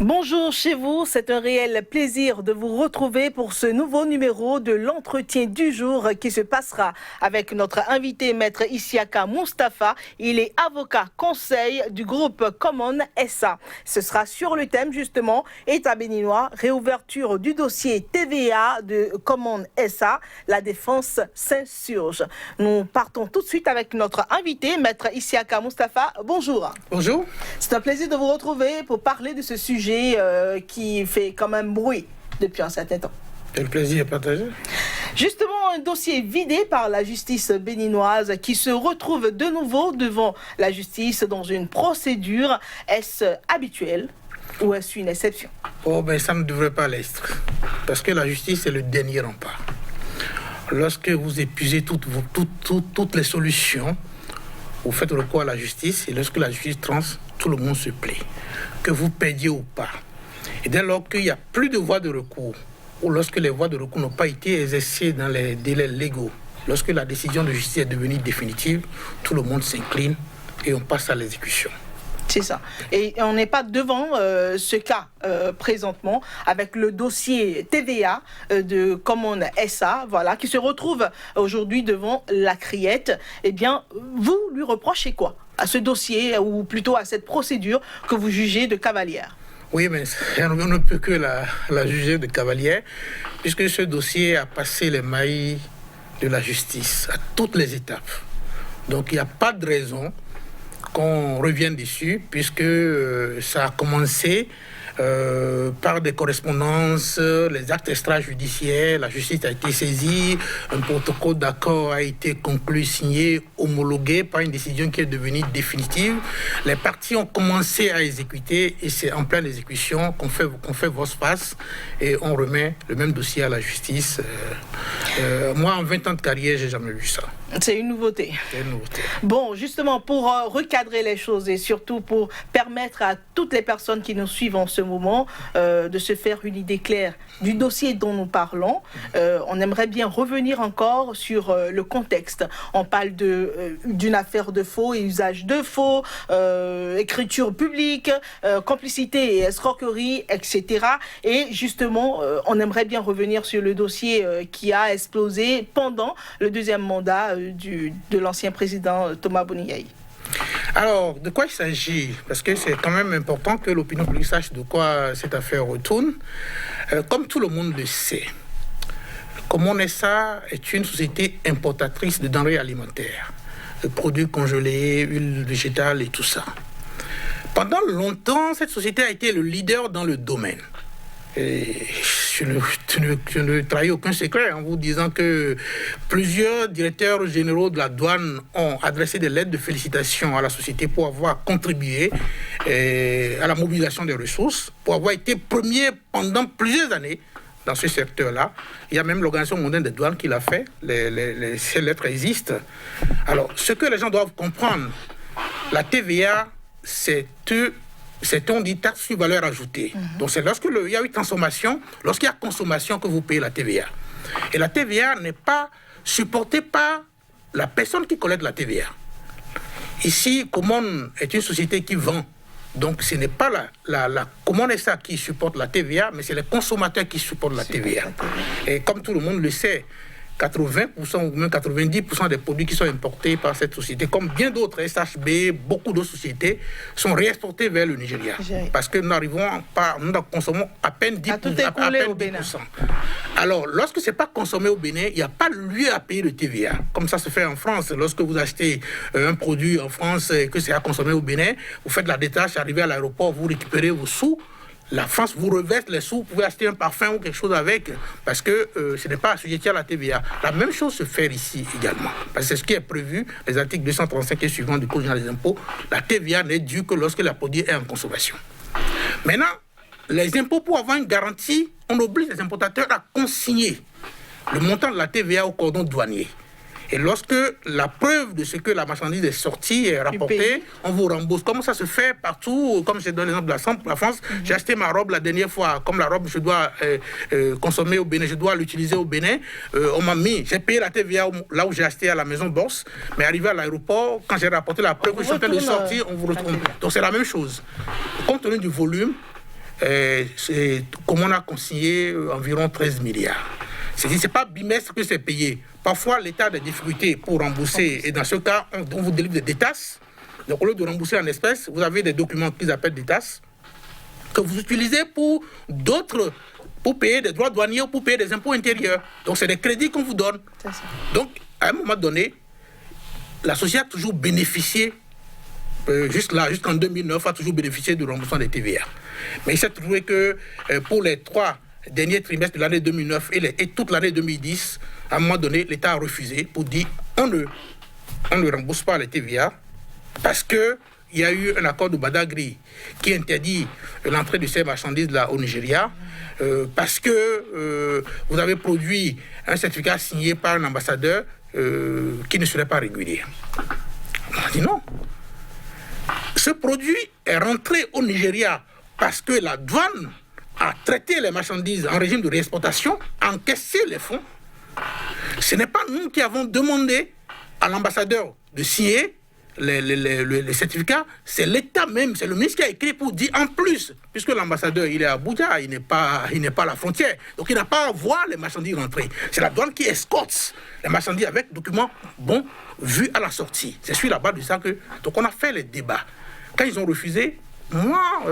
Bonjour chez vous, c'est un réel plaisir de vous retrouver pour ce nouveau numéro de l'entretien du jour qui se passera avec notre invité maître Isiaka Moustapha. Il est avocat conseil du groupe Common SA. Ce sera sur le thème justement État béninois, réouverture du dossier TVA de Common SA, la défense s'insurge. Nous partons tout de suite avec notre invité maître Isiaka Moustapha. Bonjour. Bonjour. C'est un plaisir de vous retrouver pour parler de ce sujet qui fait quand même bruit depuis un certain temps. Le plaisir est partagé. Justement, un dossier vidé par la justice béninoise qui se retrouve de nouveau devant la justice dans une procédure. Est-ce habituel ou est-ce une exception? Ça ne devrait pas l'être. Parce que la justice est le dernier rempart. Lorsque vous épuisez toutes les solutions, vous faites recours à la justice et lorsque la justice tranche, tout le monde se plaît. Que vous perdiez ou pas. Et dès lors qu'il n'y a plus de voies de recours, ou lorsque les voies de recours n'ont pas été exercées dans les délais légaux, lorsque la décision de justice est devenue définitive, tout le monde s'incline et on passe à l'exécution. C'est ça. Et on n'est pas devant ce cas présentement avec le dossier TVA de Common SA, voilà, qui se retrouve aujourd'hui devant la criette. Eh bien, vous lui reprochez quoi à ce dossier ou plutôt à cette procédure que vous jugez de cavalière? Oui, mais on ne peut que la juger de cavalière, puisque ce dossier a passé les mailles de la justice à toutes les étapes. Donc il n'y a pas de raison qu'on revienne dessus, puisque ça a commencé par des correspondances, les actes extrajudiciaires, la justice a été saisie, un protocole d'accord a été conclu, signé, homologué par une décision qui est devenue définitive. Les parties ont commencé à exécuter et c'est en pleine exécution qu'on fait volte-face et on remet le même dossier à la justice. Moi, en 20 ans de carrière, j'ai jamais vu ça. C'est une nouveauté. C'est une nouveauté. Bon, justement, pour recadrer les choses et surtout pour permettre à toutes les personnes qui nous suivent en ce moment de se faire une idée claire du dossier dont nous parlons, on aimerait bien revenir encore sur le contexte. On parle d'une affaire de faux et usage de faux, écriture publique, complicité et escroquerie, etc. Et justement, on aimerait bien revenir sur le dossier qui a explosé pendant le deuxième mandat de l'ancien président Thomas Boni-Yaye. Alors, de quoi il s'agit? Parce que c'est quand même important que l'opinion publique sache de quoi cette affaire retourne. Comme tout le monde le sait, Common SA est une société importatrice de denrées alimentaires, de produits congelés, huiles végétales et tout ça. Pendant longtemps, cette société a été le leader dans le domaine. Et je ne trahis aucun secret en vous disant que plusieurs directeurs généraux de la douane ont adressé des lettres de félicitations à la société pour avoir contribué à la mobilisation des ressources, pour avoir été premier pendant plusieurs années dans ce secteur-là. Il y a même l'Organisation mondiale des douanes qui l'a fait. Ces lettres existent. Alors, ce que les gens doivent comprendre, la TVA, c'est on dit taxe sur valeur ajoutée. Donc c'est lorsqu'il y a eu transformation, lorsqu'il y a consommation que vous payez la TVA. Et la TVA n'est pas supportée par la personne qui collecte la TVA. Ici, Common est une société qui vend. Donc ce n'est pas la Common SA qui supporte la TVA, mais c'est les consommateurs qui supportent la TVA. Et comme tout le monde le sait, 80% ou même 90% des produits qui sont importés par cette société, comme bien d'autres, SHB, beaucoup d'autres sociétés, sont réexportés vers le Nigeria. Parce que nous consommons à peine 10%. Alors, lorsque ce n'est pas consommé au Bénin, il n'y a pas lieu à payer de TVA. Comme ça se fait en France. Lorsque vous achetez un produit en France et que c'est à consommer au Bénin, vous faites la détache, arrivez à l'aéroport, vous récupérez vos sous. La France vous reverse les sous, vous pouvez acheter un parfum ou quelque chose avec, parce que ce n'est pas assujetti à la TVA. La même chose se fait ici également, parce que c'est ce qui est prévu, les articles 235 et suivants du Code général des impôts. La TVA n'est due que lorsque le produit est en consommation. Maintenant, les impôts, pour avoir une garantie, on oblige les importateurs à consigner le montant de la TVA au cordon douanier. Et lorsque la preuve de ce que la marchandise est sortie est rapportée, on vous rembourse. Comme ça se fait partout, comme je donne l'exemple de la France, j'ai acheté ma robe la dernière fois, comme la robe je dois consommer au Bénin, je dois l'utiliser au Bénin, on m'a mis, j'ai payé la TVA là où j'ai acheté à la maison Bourse, mais arrivé à l'aéroport, quand j'ai rapporté la preuve que je suis en train de sortir, on vous retourne. Donc c'est la même chose. Compte tenu du volume, comme on a consigné environ 13 milliards. C'est-à-dire que ce n'est pas bimestre que c'est payé. Parfois, l'État a des difficultés pour rembourser. Et dans ce cas, on vous délivre des détasses. Donc, au lieu de rembourser en espèces, vous avez des documents qu'ils appellent détasses que vous utilisez pour d'autres, pour payer des droits douaniers ou pour payer des impôts intérieurs. Donc, c'est des crédits qu'on vous donne. Donc, à un moment donné, la société a toujours bénéficié, jusqu'en 2009, a toujours bénéficié du remboursement des TVA. Mais il s'est trouvé que pour les 3 derniers trimestres de l'année 2009 et toute l'année 2010, à un moment donné, l'État a refusé pour dire on ne rembourse pas les TVA parce qu'il y a eu un accord de Badagry qui interdit l'entrée de ces marchandises-là au Nigeria parce que vous avez produit un certificat signé par un ambassadeur qui ne serait pas régulier. On a dit non. Ce produit est rentré au Nigeria parce que la douane a traité les marchandises en régime de réexportation, encaissé les fonds. Ce n'est pas nous qui avons demandé à l'ambassadeur de signer les certificats, c'est l'État même, c'est le ministre qui a écrit pour dire en plus, puisque l'ambassadeur il est à Abuja, il n'est pas à la frontière, donc il n'a pas à voir les marchandises rentrer. C'est la douane qui escorte les marchandises avec documents bons vus à la sortie. C'est sur la base de ça que... Donc on a fait les débats. Quand ils ont refusé, moi,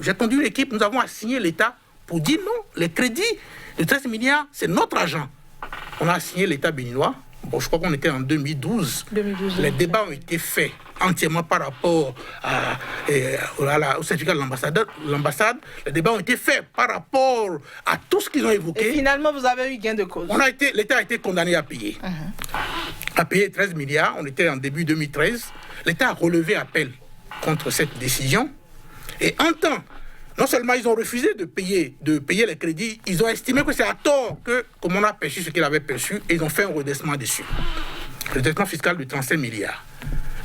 j'ai conduit l'équipe, nous avons assigné l'État pour dire non, les crédits de 13 milliards, c'est notre argent. On a assigné l'État béninois. Bon, je crois qu'on était en 2012. Les débats ont été faits entièrement par rapport au certificat de l'ambassade. Les débats ont été faits par rapport à tout ce qu'ils ont évoqué. Et finalement, vous avez eu gain de cause. L'État a été condamné à payer. À payer 13 milliards. On était en début 2013. L'État a relevé appel contre cette décision. Et en temps, non seulement ils ont refusé de payer les crédits, ils ont estimé que c'est à tort que, comme on a perçu ce qu'ils avaient perçu, et ils ont fait un redressement dessus. Redressement fiscal de 35 milliards.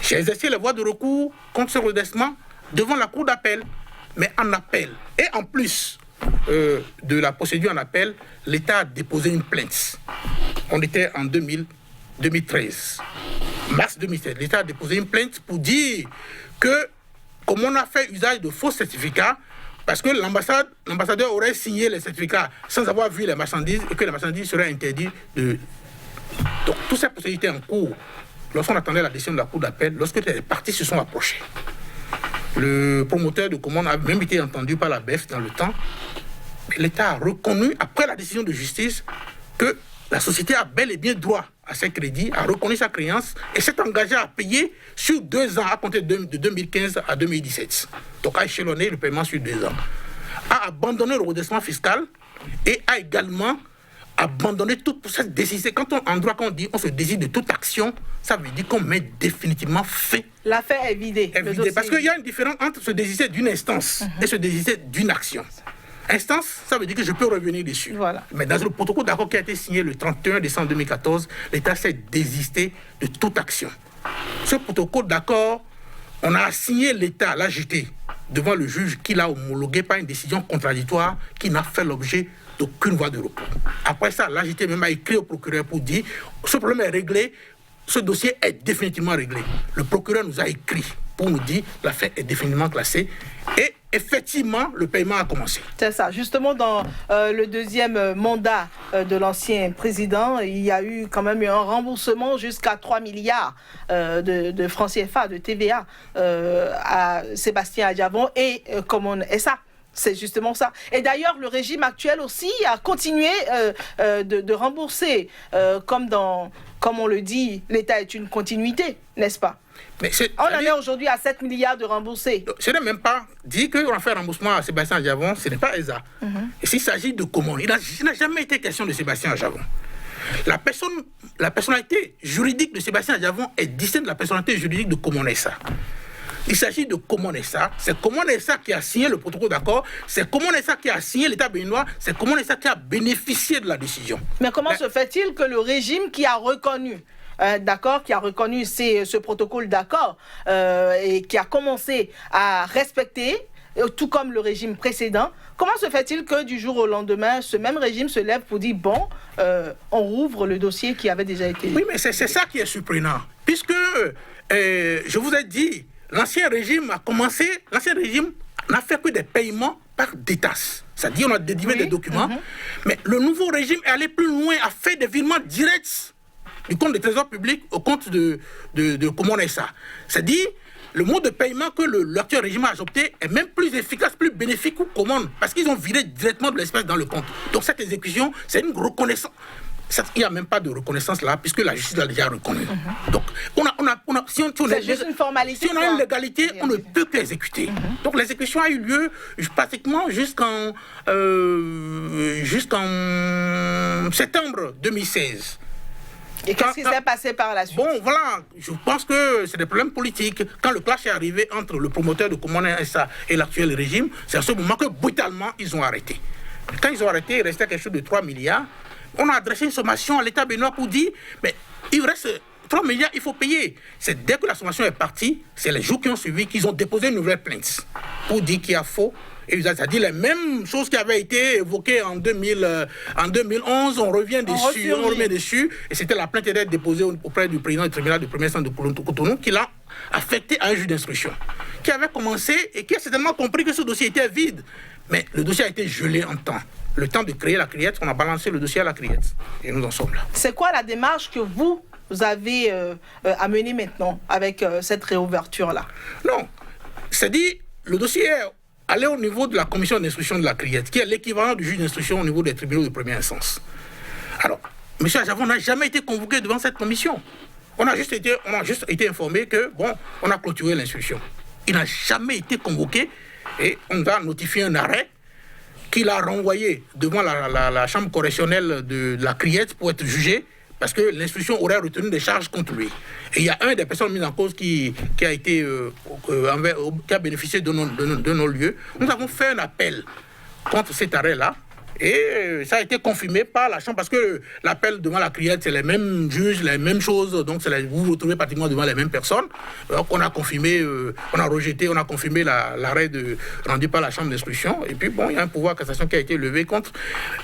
J'ai exercé les voies de recours contre ce redressement devant la cour d'appel. Mais en appel, et en plus de la procédure en appel, l'État a déposé une plainte. On était en 2013. Mars 2016, l'État a déposé une plainte pour dire que, comme on a fait usage de faux certificats, parce que l'ambassadeur aurait signé les certificats sans avoir vu les marchandises et que les marchandises seraient interdites de... Donc, toutes ces procédures étaient en cours. Lorsqu'on attendait la décision de la cour d'appel, lorsque les parties se sont approchées, le promoteur de commande a même été entendu par la BEF dans le temps. L'État a reconnu, après la décision de justice, que la société a bel et bien droit à ses crédits, a reconnu sa créance et s'est engagé à payer sur 2 ans, à compter de 2015 à 2017. Donc a échelonné le paiement sur 2 ans. A abandonné le redressement fiscal et a également abandonné toute cette décision. Quand quand on dit on se désire de toute action, ça veut dire qu'on met définitivement fin. L'affaire est vidée. Parce qu'il y a une différence entre se désirer d'une instance et se désirer d'une action. Instance, ça veut dire que je peux revenir dessus. Voilà. Mais dans le protocole d'accord qui a été signé le 31 décembre 2014, l'État s'est désisté de toute action. Ce protocole d'accord, on a assigné l'État, l'AGT, devant le juge qui l'a homologué par une décision contradictoire qui n'a fait l'objet d'aucune voie de recours. Après ça, l'AGT même a écrit au procureur pour dire ce problème est réglé, ce dossier est définitivement réglé. Le procureur nous a écrit pour nous dire l'affaire est définitivement classée et effectivement le paiement a commencé. C'est ça. Justement, dans le deuxième mandat de l'ancien président, il y a eu quand même un remboursement jusqu'à 3 milliards de francs CFA, de TVA à Sébastien Adjavon et Common SA. C'est justement ça. Et d'ailleurs, le régime actuel aussi a continué de rembourser, comme on le dit, l'État est une continuité, n'est-ce pas? Mais on en est aujourd'hui à 7 milliards de remboursés. Je n'ai même pas dit qu'on a fait un remboursement à Sébastien Adjavon, ce n'est pas ESA. Et s'il s'agit de comment, il n'a jamais été question de Sébastien Adjavon. La personnalité juridique de Sébastien Adjavon est distincte de la personnalité juridique de Common SA. Il s'agit de Common SA. C'est Common SA qui a signé le protocole d'accord. C'est Common SA qui a signé l'État béninois. C'est Common SA qui a bénéficié de la décision. Mais comment se fait-il que le régime qui a reconnu qui a reconnu ce protocole d'accord et qui a commencé à respecter, tout comme le régime précédent, comment se fait-il que du jour au lendemain, ce même régime se lève pour dire bon, on rouvre le dossier qui avait déjà été... Oui, mais c'est ça qui est surprenant. Puisque, je vous ai dit, l'ancien régime n'a fait que des paiements par détasse. C'est-à-dire on a dédié des documents, mais le nouveau régime est allé plus loin, a fait des virements directs du compte du Trésor public au compte de Common SA. C'est-à-dire, le mode de paiement que l'actuel régime a adopté est même plus efficace, plus bénéfique que Common, parce qu'ils ont viré directement de l'espèce dans le compte. Donc cette exécution, c'est une reconnaissance. Il n'y a même pas de reconnaissance là, puisque la justice l'a déjà reconnu. Donc, c'est juste une formalité. Si on a une légalité, on ne peut qu'exécuter. Donc, l'exécution a eu lieu pratiquement jusqu'en septembre 2016. Et qu'est-ce qui s'est passé par la suite? Bon, voilà, je pense que c'est des problèmes politiques. Quand le clash est arrivé entre le promoteur de Common SA et l'actuel régime, c'est à ce moment que, brutalement, ils ont arrêté. Quand ils ont arrêté, il restait quelque chose de 3 milliards. On a adressé une sommation à l'État béninois pour dire, mais il reste 3 milliards, il faut payer. C'est dès que la sommation est partie, c'est les jours qui ont suivi qu'ils ont déposé une nouvelle plainte pour dire qu'il y a faux. Et c'est-à-dire les mêmes choses qui avaient été évoquées en 2011, on revient dessus, on remet dessus. Et c'était la plainte qui était déposée auprès du président du tribunal du premier instance de Cotonou qui l'a affecté à un juge d'instruction qui avait commencé et qui a certainement compris que ce dossier était vide. Mais le dossier a été gelé en temps. Le temps de créer la criette, on a balancé le dossier à la criette. Et nous en sommes là. C'est quoi la démarche que vous avez à mener maintenant avec cette réouverture-là? Non, c'est-à-dire, le dossier est allé au niveau de la commission d'instruction de la criette, qui est l'équivalent du juge d'instruction au niveau des tribunaux de première instance. Alors, M. Adjavon n'a jamais été convoqué devant cette commission. On a juste été informé que, bon, on a clôturé l'instruction. Il n'a jamais été convoqué et on a notifié un arrêt qu'il a renvoyé devant la chambre correctionnelle de la criette pour être jugé parce que l'instruction aurait retenu des charges contre lui. Et il y a un des personnes mises en cause qui a bénéficié de nos lieux. Nous avons fait un appel contre cet arrêt-là. Et ça a été confirmé par la Chambre, parce que l'appel devant la criette, c'est les mêmes juges, les mêmes choses, donc vous vous retrouvez pratiquement devant les mêmes personnes. Donc on a confirmé, on a confirmé l'arrêt rendu par la Chambre d'instruction, et puis bon, il y a un pouvoir de cassation qui a été levé contre.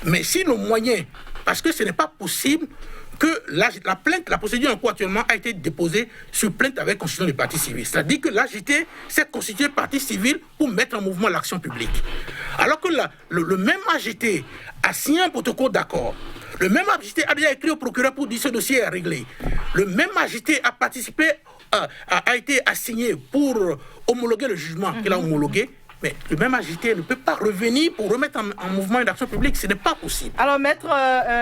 Mais si nos moyens, parce que ce n'est pas possible que la procédure en cours actuellement a été déposée sur plainte avec constitution de partie civile. C'est-à-dire que l'AGT s'est constitué partie civile pour mettre en mouvement l'action publique. Alors que le même AGT a signé un protocole d'accord. Le même AGT a déjà écrit au procureur pour dire que ce dossier est réglé. Le même AGT a participé, a été assigné pour homologuer le jugement qu'il a homologué. Mais le même AGT ne peut pas revenir pour remettre en mouvement une action publique, ce n'est pas possible. Alors, Maître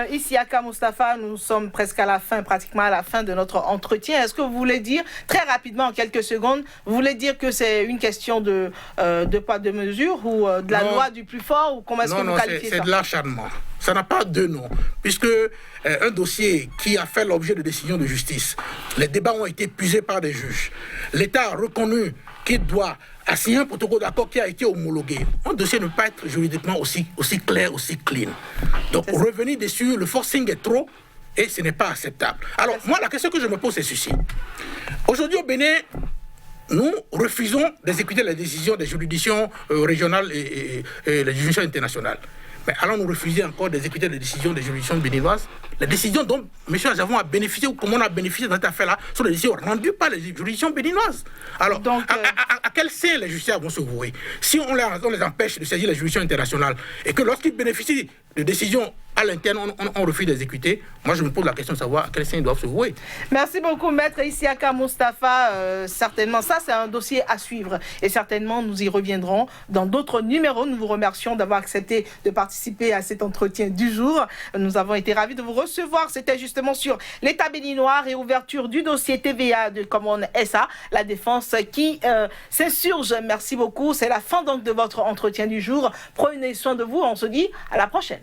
Isiaka Moustapha, nous sommes presque à la fin, pratiquement à la fin de notre entretien. Est-ce que vous voulez dire, très rapidement, en quelques secondes, vous voulez dire que c'est une question de poids de mesure ou de la loi du plus fort, ou comment est-ce que vous qualifiez ça? C'est de l'acharnement. Ça n'a pas de nom, puisque un dossier qui a fait l'objet de décisions de justice, les débats ont été épuisés par des juges. L'État a reconnu qu'il doit assigner un protocole d'accord qui a été homologué. Un dossier ne peut pas être juridiquement aussi clair, aussi clean. Donc revenir dessus, le forcing est trop et ce n'est pas acceptable. Alors moi, la question que je me pose, c'est ceci. Aujourd'hui au Bénin, nous refusons d'exécuter les décisions des juridictions régionales et les juridictions internationales. Mais allons-nous refuser encore d'exécuter les décisions des juridictions béninoises? Les décisions dont M. Adjavon a bénéficié, ou comment on a bénéficié dans cette affaire-là, sont des décisions rendues par les juridictions béninoises. Alors, donc, à quel sein les justiciables vont se vouer? Si on les empêche de saisir les juridictions internationales, et que lorsqu'ils bénéficient de décisions à l'interne, on refuse d'exécuter, moi je me pose la question de savoir à quel sein ils doivent se vouer. Merci beaucoup, Maître Isiaka Moustapha. Certainement, ça c'est un dossier à suivre. Et certainement, nous y reviendrons dans d'autres numéros. Nous vous remercions d'avoir accepté de participer à cet entretien du jour. Nous avons été ravis de vous recevoir. C'était justement sur l'État béninois et ouverture du dossier TVA de Common SA, la défense qui s'insurge. Merci beaucoup. C'est la fin donc de votre entretien du jour. Prenez soin de vous. On se dit à la prochaine.